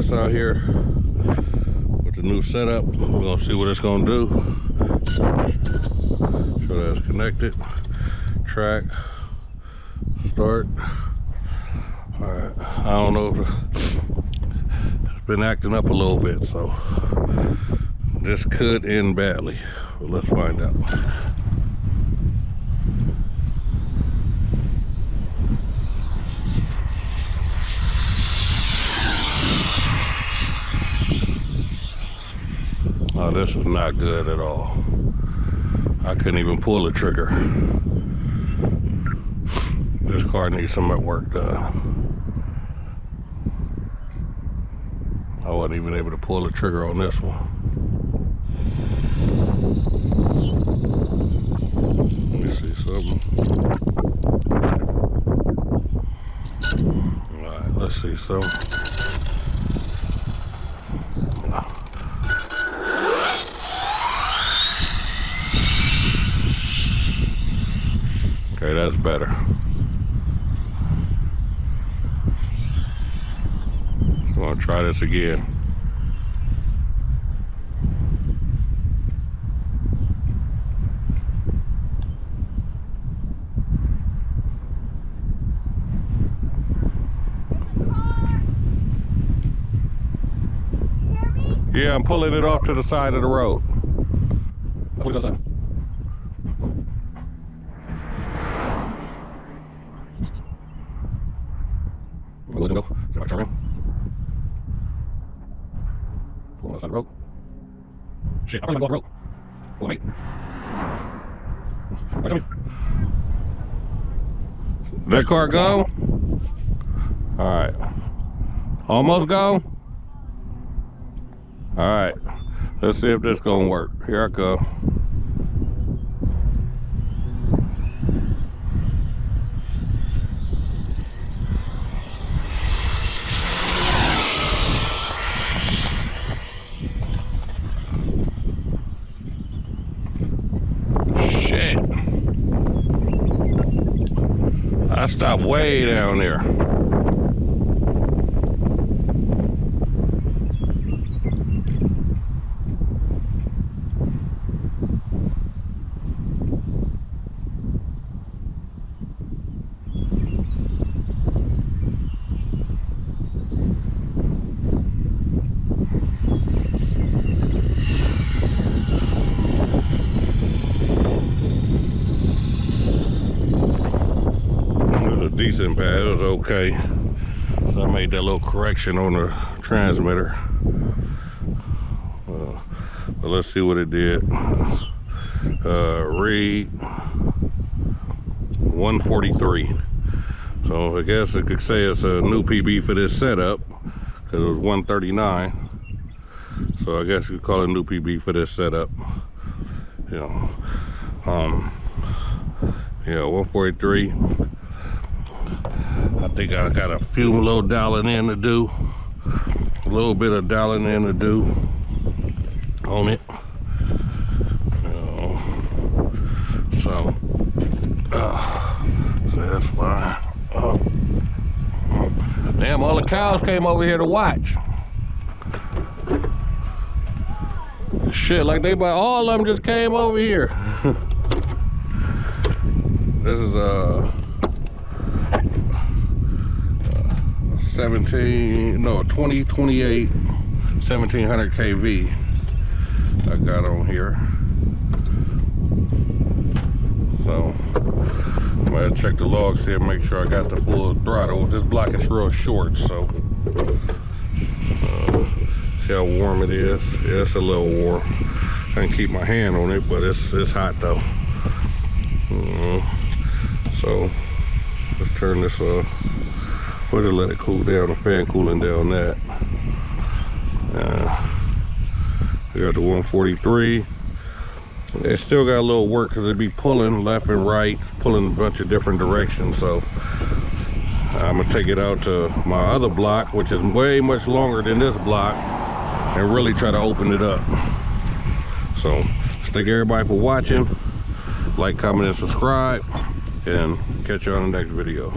Limitless out here with the new setup. We're gonna see what it's gonna do. Show that it's connected. Track, start. All right, I don't know if it's been acting up a little bit, so this could end badly. But let's find out. Oh, this is not good at all. I couldn't even pull the trigger. This car needs some work done. I wasn't even able to pull the trigger on this one. Let me see something. All right, let's see something. Okay, that's better. I'm gonna try this again. Yeah, I'm pulling it off to the side of the road. Pull it outside. Let him go. See if I can turn around. Pull on the side of the road. Shit, I'm probably gonna go off the road. Pull on, mate. Right, tell me. That car go? Alright. Almost go? Alright. Let's see if this gonna work. Here I go. Shit. I stopped way down there. Decent pad, it was okay. So I made that little correction on the transmitter. But let's see what it did. Read 143. So I guess I could say it's a new PB for this setup because it was 139. So I guess you could call it a new PB for this setup. You know, yeah, 143. I think I got a few little dialing in to do. A little bit of dialing in to do on it. So that's fine. Damn, all the cows came over here to watch. Shit, like they all of them just came over here. This is 2028 1700 kV I got on here. So I'm gonna check the logs here, make sure I got the full throttle. This block is real short, so see how warm it is. Yeah, it's a little warm. I can keep my hand on it, but it's hot though. So let's turn this off. We'll just let it cool down. The fan cooling down that. We got the 143. It still got a little work because it be pulling left and right, pulling a bunch of different directions. So I'm gonna take it out to my other block, which is way much longer than this block, and really try to open it up. So thank everybody for watching. Like, comment, and subscribe, and catch you on the next video.